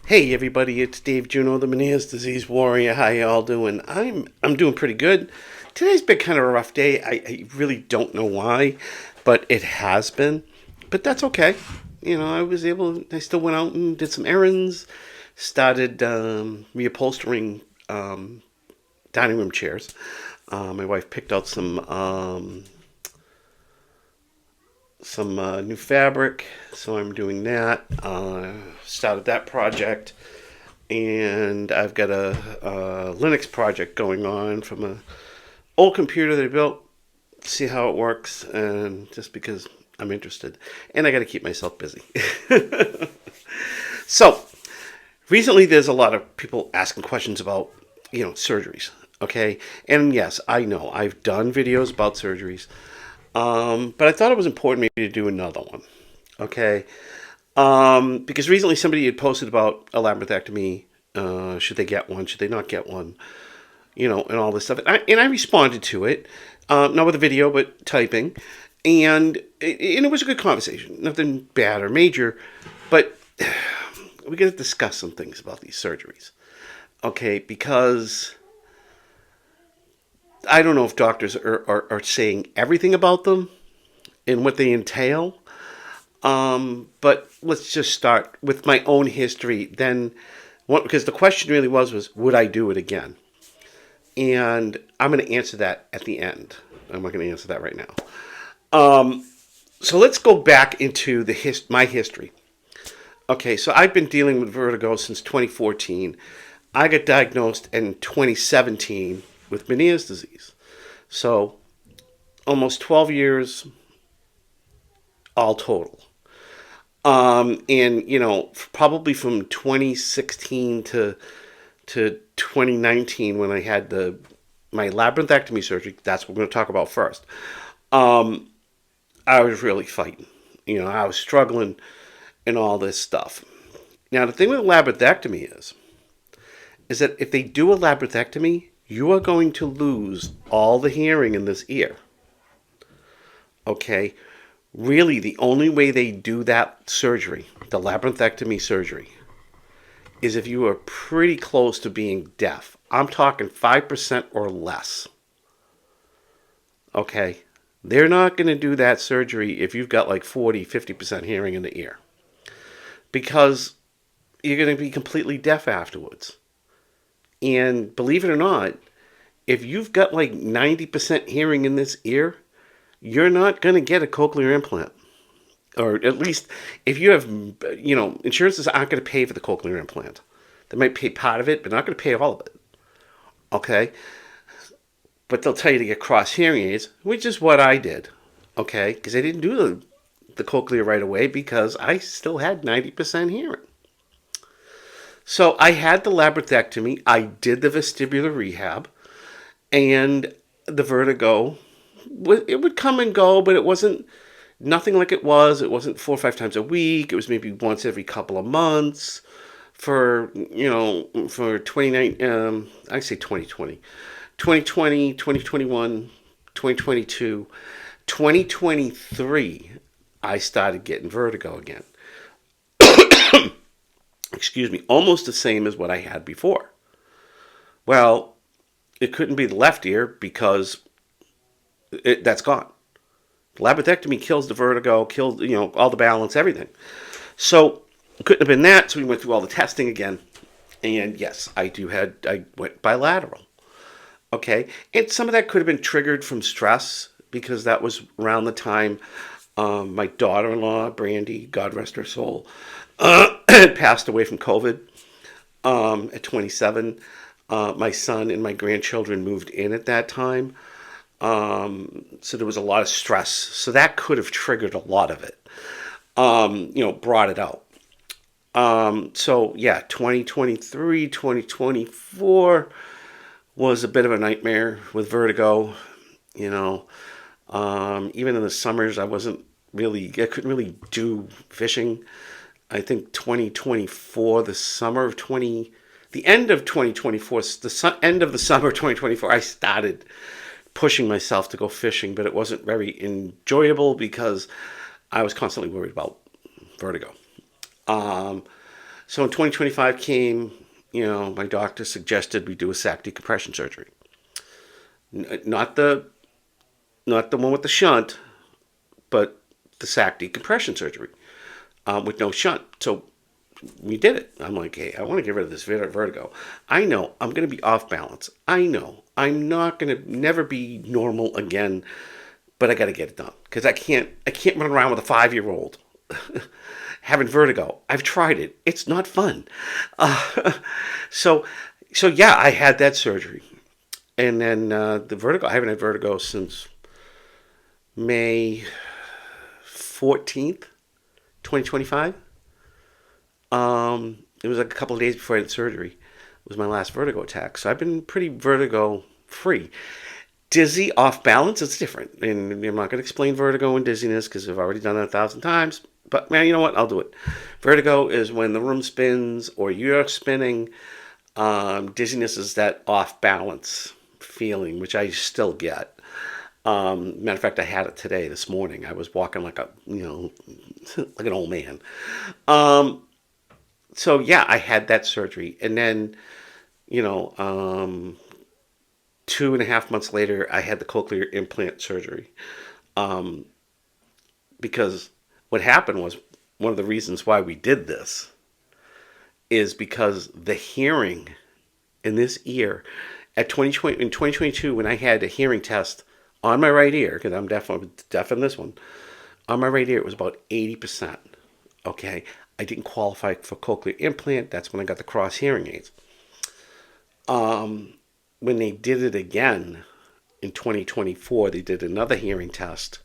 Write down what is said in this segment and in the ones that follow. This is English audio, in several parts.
Hey everybody, it's Dave Juno, the Meniere's Disease Warrior. How y'all doing? I'm doing pretty good. Today's been kind of a rough day. I really don't know why, but it has been. But that's okay. I still went out and did some errands, started reupholstering dining room chairs. My wife picked out some new fabric, so I'm doing that. Started that project, and I've got a Linux project going on from a old computer that I built. See how it works, and just because I'm interested, and I got to keep myself busy. So recently, there's a lot of people asking questions about surgeries. Okay, and yes, I know I've done videos about surgeries. But I thought it was important maybe to do another one. Okay. Because recently somebody had posted about a labrinthectomy. Should they get one? Should they not get one? And all this stuff. And I responded to it, not with a video, but typing. And it was a good conversation. Nothing bad or major. But we got to discuss some things about these surgeries. Okay. Because I don't know if doctors are saying everything about them and what they entail. But let's just start with my own history. Then, because the question really was would I do it again? And I'm going to answer that at the end. I'm not going to answer that right now. So let's go back into my history. Okay, so I've been dealing with vertigo since 2014. I got diagnosed in 2017 with Meniere's disease. So almost 12 years all total. And probably from 2016 to 2019 when I had my labyrinthectomy surgery. That's what we're going to talk about first. I was really fighting. I was struggling and all this stuff. Now the thing with a labyrinthectomy is that if they do a labyrinthectomy, you are going to lose all the hearing in this ear. Okay? Really, the only way they do that surgery, the labyrinthectomy surgery, is if you are pretty close to being deaf. I'm talking 5% or less. Okay? They're not going to do that surgery if you've got like 40-50% hearing in the ear. Because you're going to be completely deaf afterwards. And believe it or not, if you've got like 90% hearing in this ear, you're not going to get a cochlear implant. Or at least if you have, insurances aren't going to pay for the cochlear implant. They might pay part of it, but not going to pay all of it. Okay? But they'll tell you to get cross hearing aids, which is what I did. Okay? Because I didn't do the cochlear right away because I still had 90% hearing. So I had the labyrinthectomy. I did the vestibular rehab. And the vertigo, it would come and go, but it wasn't nothing like it was. It wasn't 4 or 5 times a week. It was maybe once every couple of months for 29, I say 2020, 2020, 2021, 2022, 2023, I started getting vertigo again. Excuse me, almost the same as what I had before. Well, it couldn't be the left ear because that's gone. Labyrinthectomy kills the vertigo, kills all the balance, everything. So it couldn't have been that. So we went through all the testing again, and yes, I went bilateral. Okay, and some of that could have been triggered from stress because that was around the time my daughter-in-law Brandy, God rest her soul, had passed away from COVID at 27. My son and my grandchildren moved in at that time. So there was a lot of stress. So that could have triggered a lot of it, brought it out. So yeah, 2023, 2024 was a bit of a nightmare with vertigo. Even in the summers, I couldn't really do fishing. I think 2024, the end of 2024, end of the summer 2024, I started pushing myself to go fishing, but it wasn't very enjoyable because I was constantly worried about vertigo. So in 2025 came, my doctor suggested we do a sac decompression surgery. Not the one with the shunt, but the sac decompression surgery with no shunt. So we did it. I'm like, hey, I want to get rid of this vertigo. I know I'm going to be off balance. I know I'm not going to never be normal again, but I got to get it done because I can't run around with a 5-year-old having vertigo. I've tried it. It's not fun. Uh, so so yeah, I had that surgery, and then the vertigo. I haven't had vertigo since May 14th, 2025. It was like a couple of days before I had surgery. It was my last vertigo attack. So I've been pretty vertigo free. Dizzy, off balance, it's different. And I'm not going to explain vertigo and dizziness because I've already done that 1,000 times. But man, you know what? I'll do it. Vertigo is when the room spins or you're spinning. Dizziness is that off balance feeling, which I still get. Matter of fact, I had it today, this morning. I was walking like like an old man. Um, so yeah, I had that surgery, and then you know, 2.5 months later, I had the cochlear implant surgery. Um, because what happened was one of the reasons why we did this is because the hearing in this ear at 2020 in 2022 when I had a hearing test on my right ear because I'm deaf in this one on my right ear it was about 80%. Okay, I didn't qualify for cochlear implant. That's when I got the cross hearing aids. Um, when they did it again in 2024, they did another hearing test.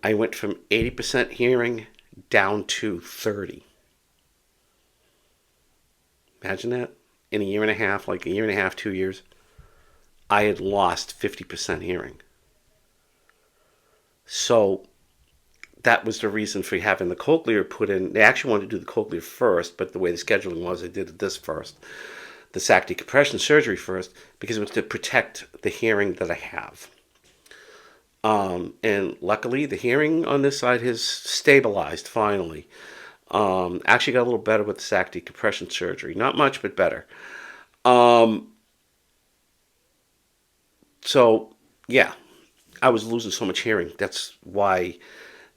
I went from 80% hearing down to 30. Imagine that. In a year and a half, like a year and a half, 2 years, I had lost 50% hearing. So that was the reason for having the cochlear put in. They actually wanted to do the cochlear first, but the way the scheduling was, they did this first. The sac decompression surgery first, because it was to protect the hearing that I have. And luckily, the hearing on this side has stabilized finally. Actually, got a little better with the sac decompression surgery. Not much, but better. Um, so, yeah, I was losing so much hearing. That's why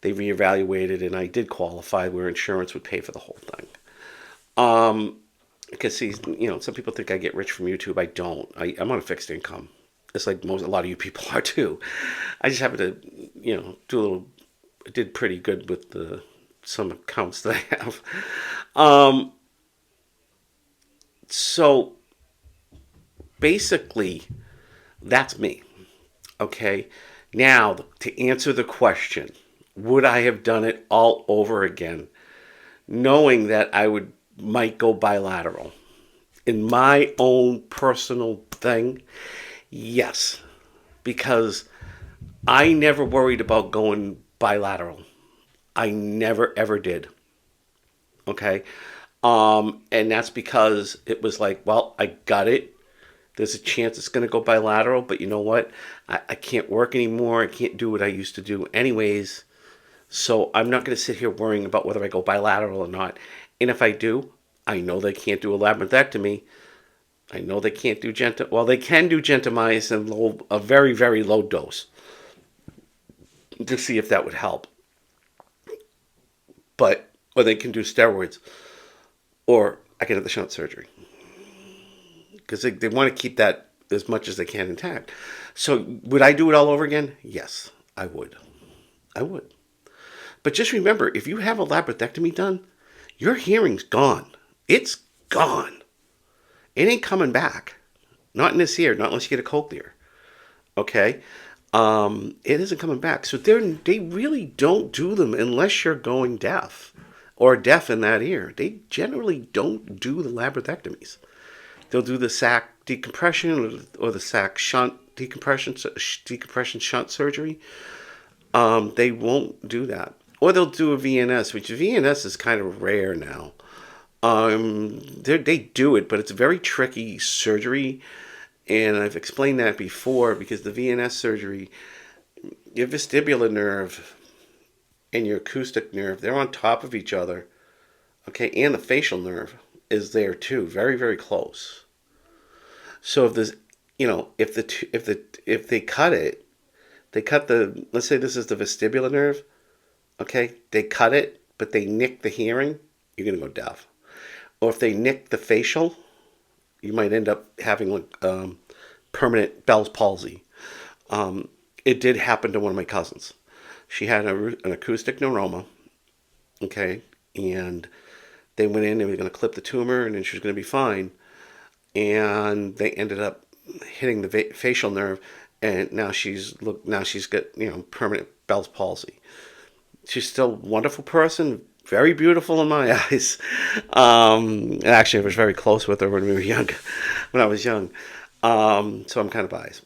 they reevaluated, and I did qualify where insurance would pay for the whole thing. Um, because see, some people think I get rich from YouTube. I don't. I'm on a fixed income. It's like a lot of you people are too. I just happen to, do a little. I did pretty good with some accounts that I have. Um, so basically, that's me. Okay. Now to answer the question, would I have done it all over again, knowing that I might go bilateral? In my own personal thing, yes, because I never worried about going bilateral. I never ever did. Okay. And that's because it was like, well, I got it. There's a chance it's going to go bilateral, but you know what? I can't work anymore. I can't do what I used to do anyways. So I'm not going to sit here worrying about whether I go bilateral or not. And if I do, I know they can't do a labrinthectomy. I know they can't do well, they can do gentamicin a very, very low dose to see if that would help. Or they can do steroids, or I can have the shunt surgery because they want to keep that as much as they can intact. So would I do it all over again? Yes, I would. I would. But just remember, if you have a labyrinthectomy done, your hearing's gone. It's gone. It ain't coming back. Not in this ear, not unless you get a cochlear. Okay? It isn't coming back. So they really don't do them unless you're going deaf or deaf in that ear. They generally don't do the labyrinthectomies. They'll do the sac decompression or the sac shunt decompression shunt surgery. They won't do that. Or they'll do a VNS, which VNS is kind of rare now. They do it, but it's a very tricky surgery. And I've explained that before because the VNS surgery, your vestibular nerve and your acoustic nerve, they're on top of each other Okay, and the facial nerve is there too, very, very close. So if there's, if they cut it, they cut the, let's say this is the vestibular nerve. Okay, they cut it, but they nick the hearing, you're gonna go deaf. Or if they nick the facial, you might end up having like permanent Bell's palsy. It did happen to one of my cousins. She had an acoustic neuroma. Okay, and they went in and were going to clip the tumor, and then she was going to be fine. And they ended up hitting the facial nerve, and now she's got permanent Bell's palsy. She's still a wonderful person, very beautiful in my eyes. Actually, I was very close with her when we were young, when I was young. So I'm kind of biased,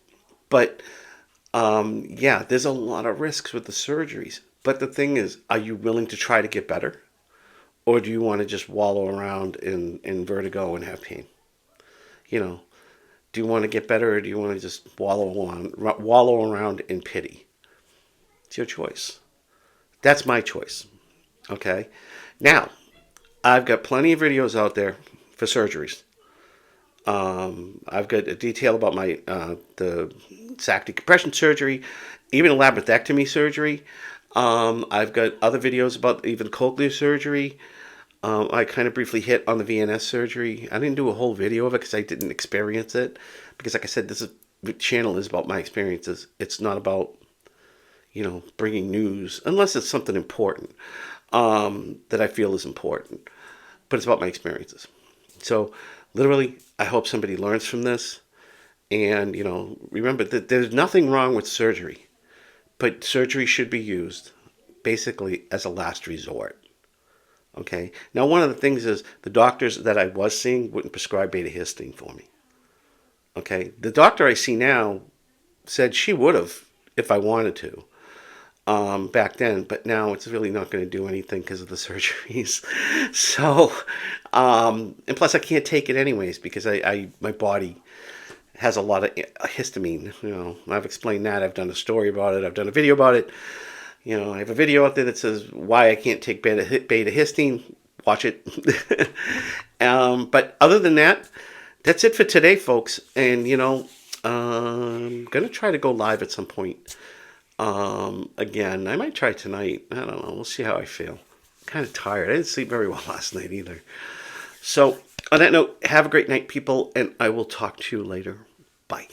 but yeah, there's a lot of risks with the surgeries. But the thing is, are you willing to try to get better? Or do you want to just wallow around in vertigo and have pain? You know, do you want to get better or do you want to just wallow around in pity? It's your choice. That's my choice. Okay? Now, I've got plenty of videos out there for surgeries. I've got a detail about my the sac decompression surgery, even a labrinthectomy surgery. I've got other videos about even cochlear surgery. I kind of briefly hit on the VNS surgery. I didn't do a whole video of it because I didn't experience it. Because, like I said, the channel is about my experiences. It's not about bringing news unless it's something important that I feel is important. But it's about my experiences. So, literally, I hope somebody learns from this. And, remember that there's nothing wrong with surgery. But surgery should be used basically as a last resort. Okay. Now, one of the things is the doctors that I was seeing wouldn't prescribe beta histone for me. Okay. The doctor I see now said she would have if I wanted to back then, but now it's really not going to do anything because of the surgeries. So, and plus I can't take it anyways because my body has a lot of histamine. I've explained that. I've done a story about it. I've done a video about it. I have a video out there that says why I can't take beta histone. Watch it. But other than that, that's it for today, folks. And, I'm going to try to go live at some point. Again, I might try tonight. I don't know. We'll see how I feel. I'm kind of tired. I didn't sleep very well last night either. So, on that note, have a great night, people, and I will talk to you later. Bye.